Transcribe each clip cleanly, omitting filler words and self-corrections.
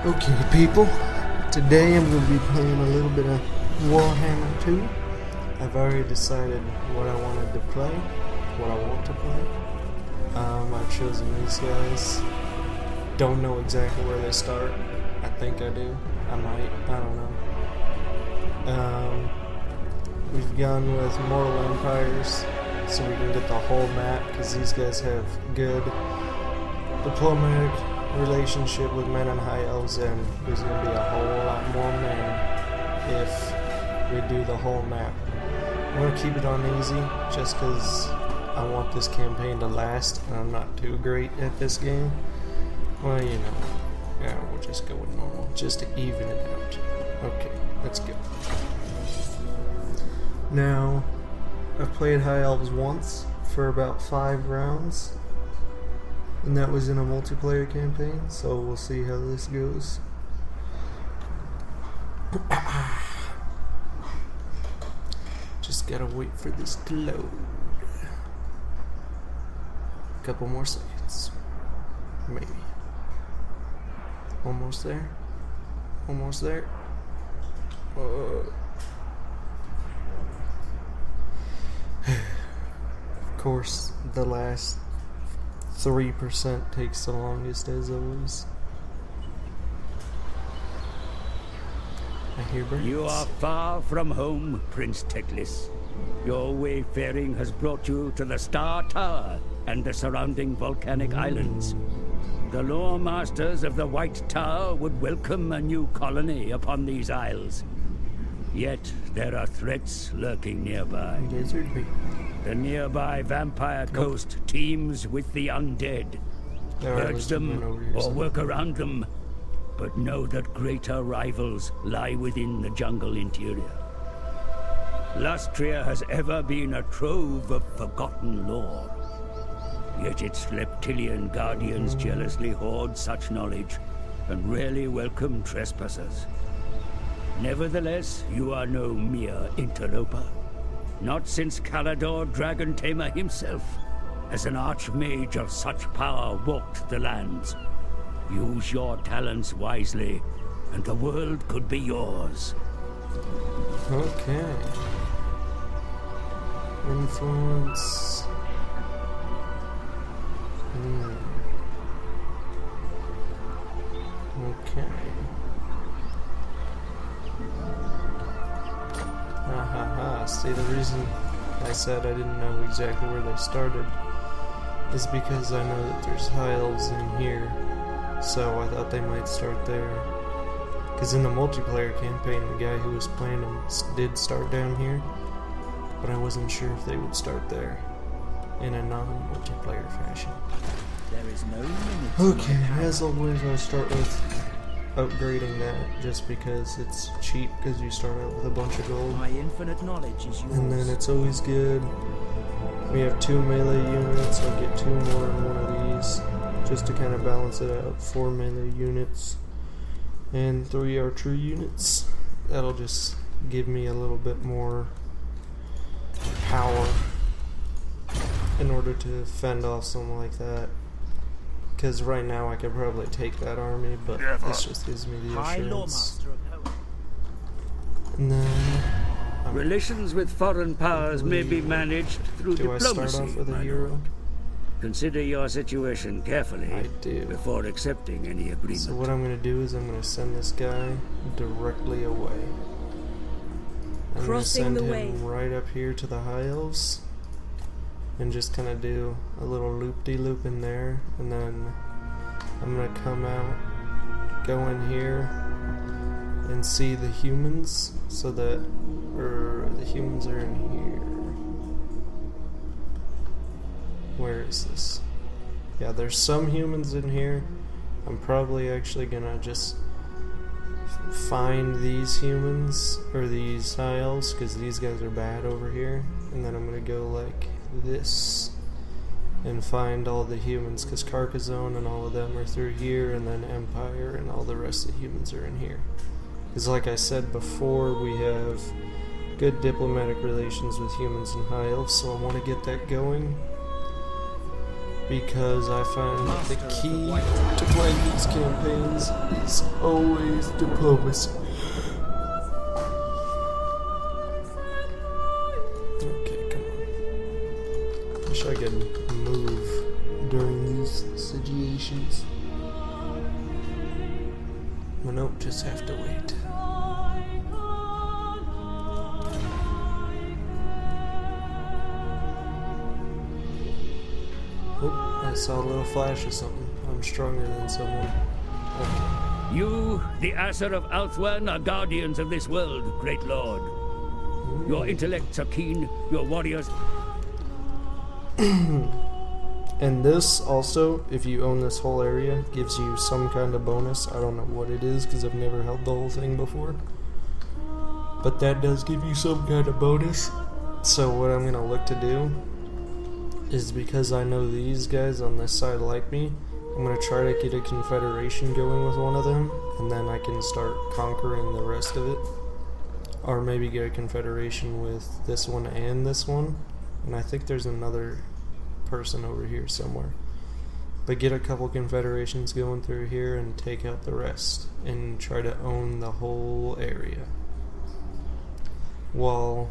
Okay, people, today I'm going to be playing a little bit of Warhammer 2. I've already decided what I wanted to play, what I want to play. I've chosen these guys. Don't know exactly where they start. I think I do. I might. I don't know. We've gone with Mortal Empires, so we can get the whole map, because these guys have good diplomatic relationship with men and high elves, and there's going to be a whole lot more men if we do the whole map. I'm going to keep it on easy just because I want this campaign to last, and I'm not too great at this game. Well, you know, yeah, we'll just go with normal just to even it out. Okay, let's go. Now, I've played high elves once for about 5 rounds. And that was in a multiplayer campaign, so we'll see how this goes. Just gotta wait for this to load. A couple more seconds. Maybe. Almost there. Almost there. Of course, the last 3% takes the longest, as always. I hear birds. You are far from home, Prince Teclis. Your wayfaring has brought you to the Star Tower and the surrounding volcanic islands. The lore masters of the White Tower would welcome a new colony upon these isles. Yet there are threats lurking nearby. Desert people. The nearby vampire coast teems with the undead. Purge them or work around them, but know that greater rivals lie within the jungle interior. Lustria has ever been a trove of forgotten lore, yet its reptilian guardians jealously hoard such knowledge and rarely welcome trespassers. Nevertheless, you are no mere interloper. Not since Calador Dragon Tamer himself, as an archmage of such power, walked the lands. Use your talents wisely, and the world could be yours. Okay. Influence. Okay. See, the reason I said I didn't know exactly where they started is because I know that there's high elves in here, so I thought they might start there. Because in the multiplayer campaign, the guy who was playing them did start down here, but I wasn't sure if they would start there in a non-multiplayer fashion. There is no limit. Okay, as always, I'll start with upgrading that just because it's cheap, because you start out with a bunch of gold. My infinite knowledge is yours. And then it's always good. We have 2 melee units. I'll get 2 more in one of these just to kind of balance it out. 4 melee units and 3 archery units. That'll just give me a little bit more power in order to fend off something like that. Because right now I could probably take that army, but this just gives me the assurance. And then relations with foreign powers may be managed through diplomacy. Do I start off with a hero? Consider your situation carefully I do. before accepting any agreement. So what I'm going to do is I'm going to send this guy directly away. I'm going to send him right up here to the high elves. And just kind of do a little loop-de-loop in there, and then I'm gonna come out, go in here, and see the humans, so that, the humans are in here. Where is this? Yeah, there's some humans in here. I'm probably actually gonna just find these humans, or these high elves, because these guys are bad over here, and then I'm gonna go like this and find all the humans, because Carcassonne and all of them are through here, and then Empire and all the rest of the humans are in here. Because like I said before, we have good diplomatic relations with humans and high elves, so I want to get that going. because I find that the key to playing these campaigns is always diplomacy. Okay, come on. Wish I could move during these situations. But nope, just have to wait. Oh, I saw a little flash of something. I'm stronger than someone. Okay. You, the Asser of Althwen, are guardians of this world, great lord. Your intellects are keen, your warriors... And this also, if you own this whole area, gives you some kind of bonus. I don't know what it is because I've never held the whole thing before. But that does give you some kind of bonus. So what I'm going to look to do is, because I know these guys on this side like me, I'm going to try to get a confederation going with one of them, and then I can start conquering the rest of it. Or maybe get a confederation with this one and this one. And I think there's another person over here somewhere. But get a couple confederations going through here and take out the rest and try to own the whole area. While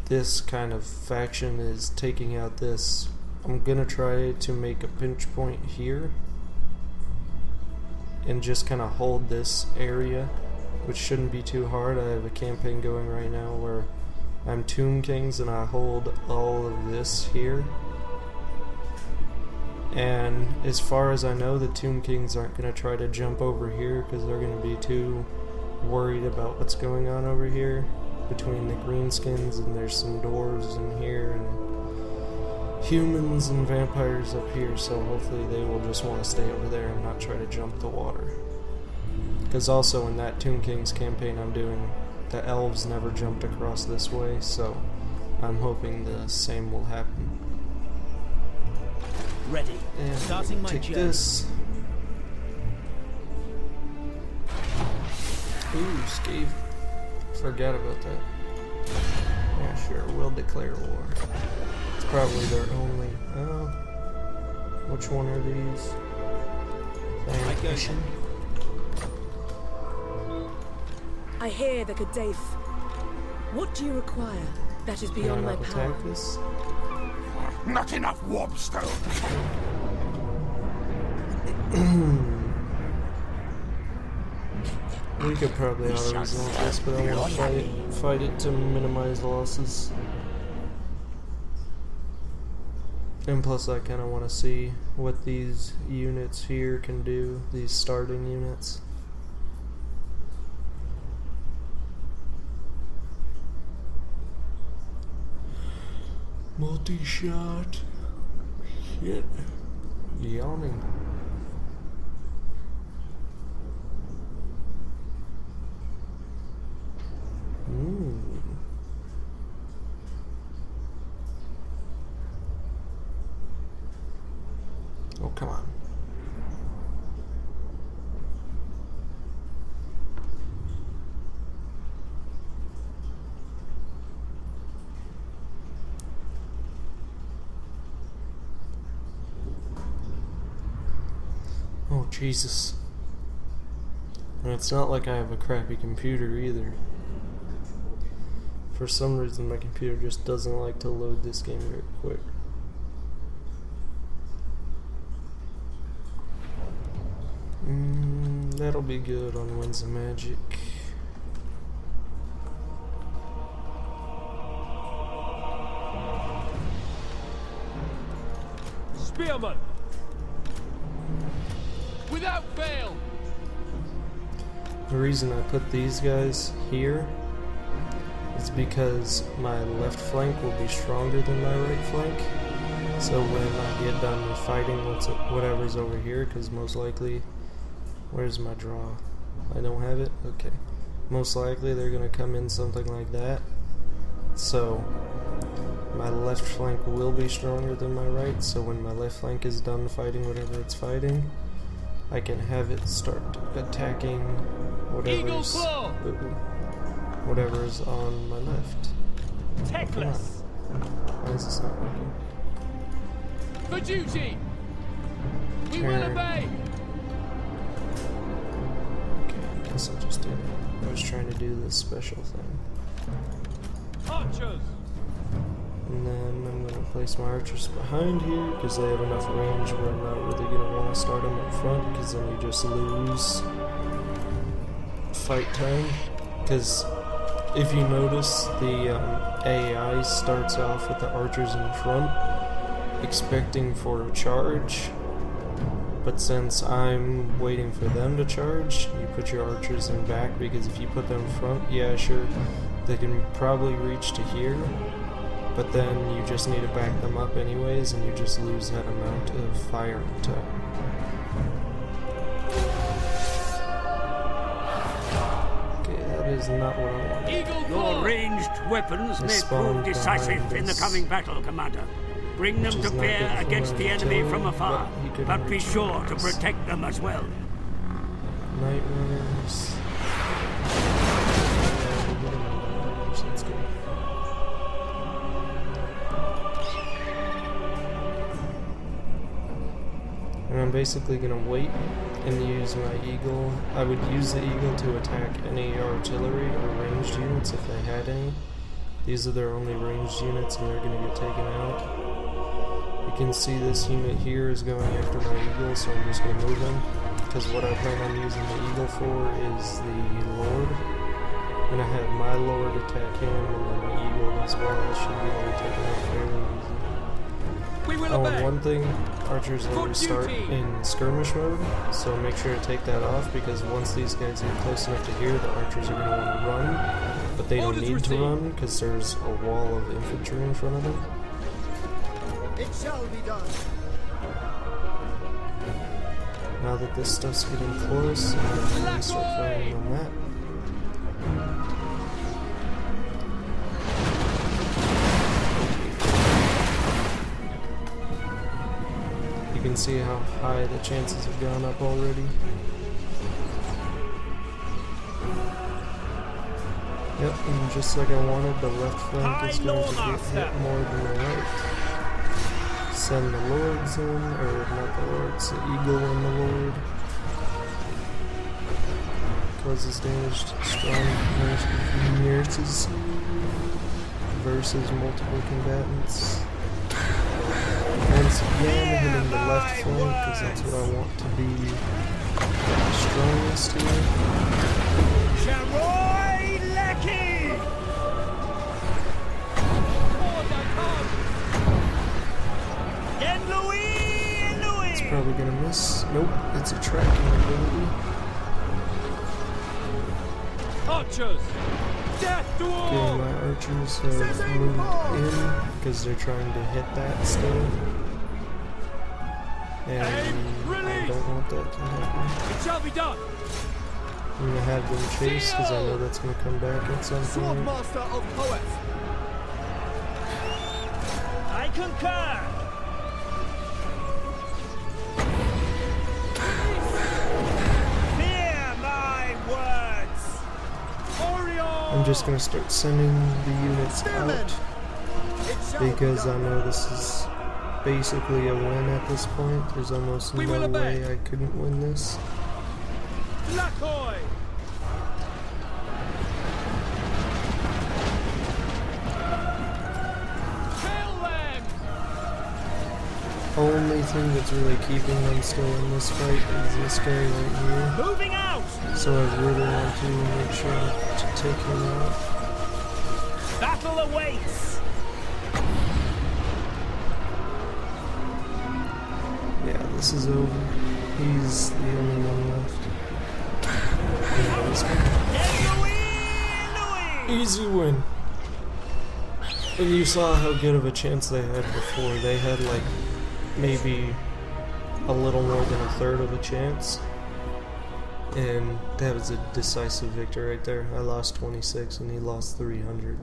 this kind of faction is taking out this, I'm gonna try to make a pinch point here and just kind of hold this area, which shouldn't be too hard. I have a campaign going right now where I'm Tomb Kings and I hold all of this here. And as far as I know, the Tomb Kings aren't going to try to jump over here because they're going to be too worried about what's going on over here between the greenskins, and there's some dwarves in here and humans and vampires up here, so hopefully they will just want to stay over there and not try to jump the water. Because also in that Tomb Kings campaign I'm doing, the elves never jumped across this way, so I'm hoping the same will happen. Ready. And starting my take journey. This. Ooh, Scave. Forgot about that. Yeah, sure, we'll declare war. It's probably their only... Oh. Which one are these? Mission. I hear the Kadaif. What do you require? That is beyond my power. Attack this? Not enough warp stone. We could probably auto-resolve this, but I want to fight it to minimize losses. And plus I kind of want to see what these units here can do, these starting units. Multi-shot. Shit. Yawning. Oh, come on. Oh, Jesus. And it's not like I have a crappy computer either. For some reason my computer just doesn't like to load this game very quick. That'll be good on Winds of Magic. Spearman! Without fail! The reason I put these guys here is because my left flank will be stronger than my right flank. So when I get done with fighting whatever's over here, because most likely, where's my draw? I don't have it? Okay. Most likely they're going to come in something like that. So my left flank will be stronger than my right, so when my left flank is done fighting whatever it's fighting, I can have it start attacking whatever's on my left. Techless! Why is this not working? For duty! We will turn. obey. Okay, I guess I just did it. I was trying to do this special thing. Archers. And then I'm going to place my archers behind here because they have enough range where I'm not really going to want to start them up front because then you just lose fight time. Because if you notice, the AI starts off with the archers in front expecting for a charge, but since I'm waiting for them to charge, you put your archers in back because if you put them in front, yeah, sure, they can probably reach to here, but then you just need to back them up anyways, and you just lose that amount of firing time. Okay, that is not what I want. Eagle Your claw. ranged weapons may spawned prove decisive behind in the us. coming battle, Commander. Bring them Which to is not bear good for against my the enemy from artillery, afar, but he couldn't but be reach sure to us. protect them as well. Night runners. That's good. And I'm basically gonna wait and use my eagle. I would use the eagle to attack any artillery or ranged units if they had any. These are their only ranged units and they're gonna get taken out. You can see this unit here is going after my eagle, so I'm just gonna move him. Because what I plan on using the eagle for is the lord. I'm gonna have my lord attack him and then the eagle as well. Should be able to take him out fairly easy. We will Oh, obey. and one thing, archers always start in skirmish mode, so make sure to take that off because once these guys get close enough to here, the archers are going to want to run, but they don't Orders need to received. run because there's a wall of infantry in front of them. It shall be done. Now that this stuff's getting close, I'm going to start firing on that. You can see how high the chances have gone up already. Yep, and just like I wanted, the left flank is going to get hit more than the right. Send the lords in, or not the lords, the eagle and the lord. Causes damage to strong units versus multiple combatants. Once again, hitting the left flank because that's what I want to be strongest here. Charoy Lecky! Yen Louis! It's probably gonna miss. Nope, it's a tracking ability. Archers. Death to Okay, all. my archers have moved in because they're trying to hit that still. And I don't want that to happen. It shall be done. I'm gonna have them chase because I know that's gonna come back at some point. Swordmaster of poets. I concur. Hear my words. Orion. I'm just gonna start sending the units out It shall be because I done. know this is basically a win at this point. There's almost We will no obey. way I couldn't win this. Lacoy. Kill them. Only thing that's really keeping them still in this fight is this guy right here. Moving out. So I really want to make sure to take him out. Battle awaits. Yeah, this is over. He's the only one left. Yeah, this one. Yen Louis! Easy win. And you saw how good of a chance they had before. They had like maybe a little more than a third of a chance. And that was a decisive victory right there. I lost 26 and he lost 300.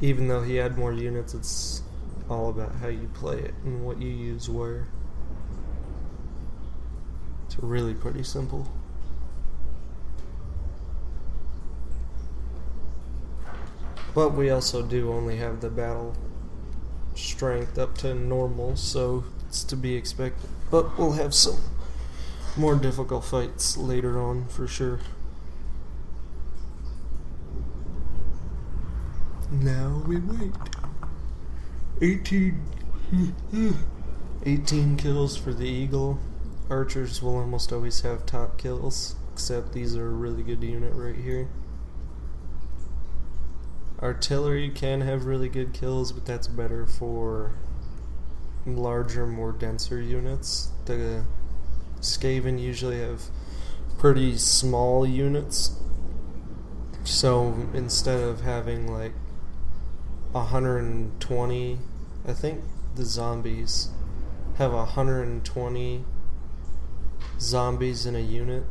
Even though he had more units, it's all about how you play it and what you use where. It's really pretty simple. But we also do only have the battle strength up to normal, so It's to be expected. But we'll have some more difficult fights later on for sure. Now we wait. 18 kills for the eagle. Archers will almost always have top kills, except these are a really good unit right here. Artillery can have really good kills, but that's better for larger, more denser units. The Skaven usually have pretty small units, so instead of having like 120, I think the zombies have 120 zombies in a unit,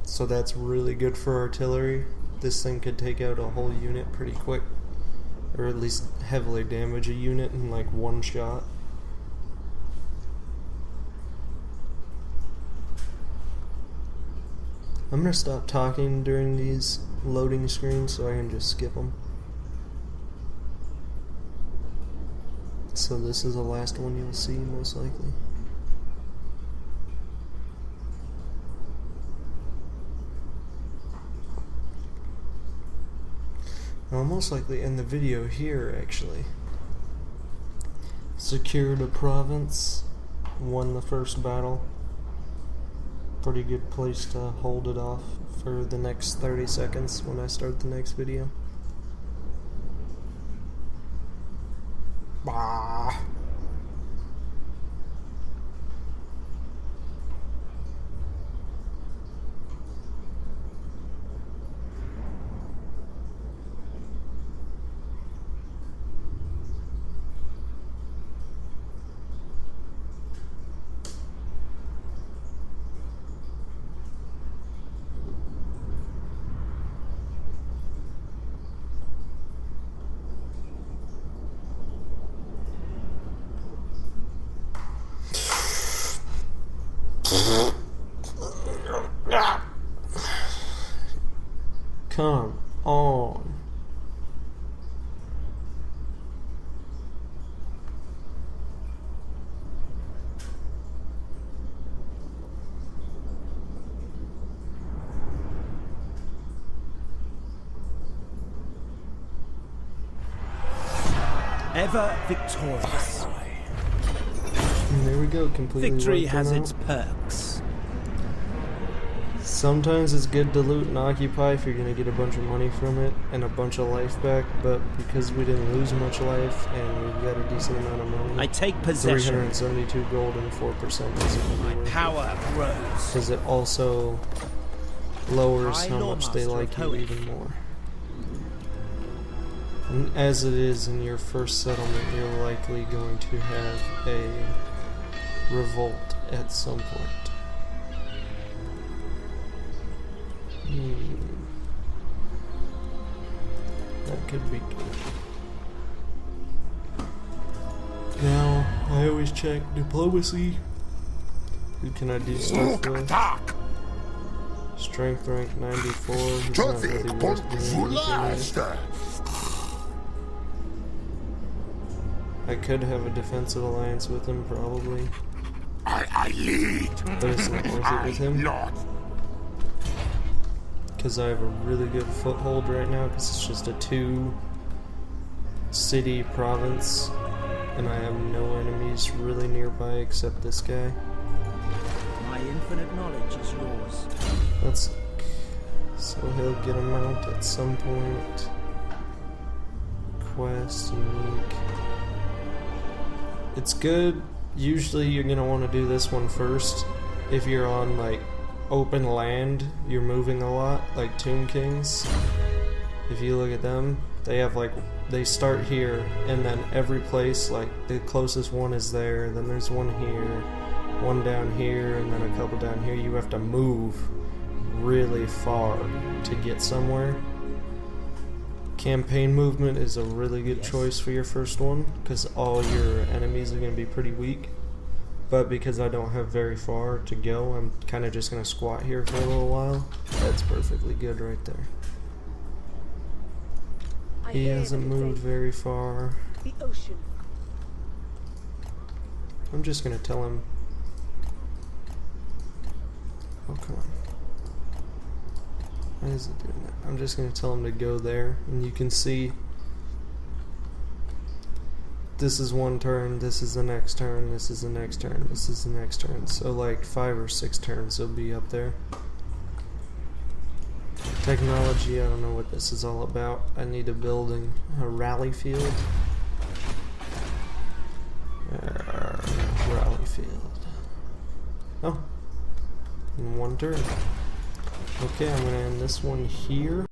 so that's really good for artillery. This thing could take out a whole unit pretty quick, or at least heavily damage a unit in like one shot. I'm gonna stop talking during these loading screens so I can just skip them. So this is the last one you'll see, most likely. I'll most likely end the video here, actually. Secured a province, won the first battle. Pretty good place to hold it off for the next 30 seconds when I start the next video. Bah. Come on. Ever victorious. And there we go, completely. Victory wiped has them its out. perks. Sometimes it's good to loot and occupy if you're going to get a bunch of money from it and a bunch of life back, but because we didn't lose much life and we got a decent amount of money, I take possession. 372 gold and 4% isn't My power grows. because it also lowers High how much they Lawmaster like of you Hoenn. even more. And as it is in your first settlement, you're likely going to have a revolt at some point. That could be good. Now, I always check diplomacy. Who can I do stuff with? Attack! Strength rank 94. He's not really Traffic worth point doing anything with. I could have a defensive alliance with him, probably. I lead. But it's not worth it with him. Not. Because I have a really good foothold right now, because it's just a 2-city province, and I have no enemies really nearby except this guy. My infinite knowledge is yours. That's so he'll get a mount at some point. Quest, unique. It's good. Usually you're gonna want to do this one first. If you're on like open land, you're moving a lot, like Tomb Kings. If you look at them, they have like, they start here, and then every place, like the closest one is there, then there's one here, one down here, and then a couple down here. You have to move really far to get somewhere. Campaign movement is a really good choice for your first one, because all your enemies are going to be pretty weak. But because I don't have very far to go, I'm kind of just going to squat here for a little while. That's perfectly good right there. He hasn't moved very far. The ocean. I'm just gonna tell him. Oh, come on. Why is it doing that? I'm just gonna tell him to go there, and you can see this is one turn, this is the next turn, this is the next turn, this is the next turn. So like 5 or 6 turns they'll be up there. Technology, I don't know what this is all about. I need a building, a rally field. Rally field. Oh, in one turn. Okay, I'm gonna end this one here.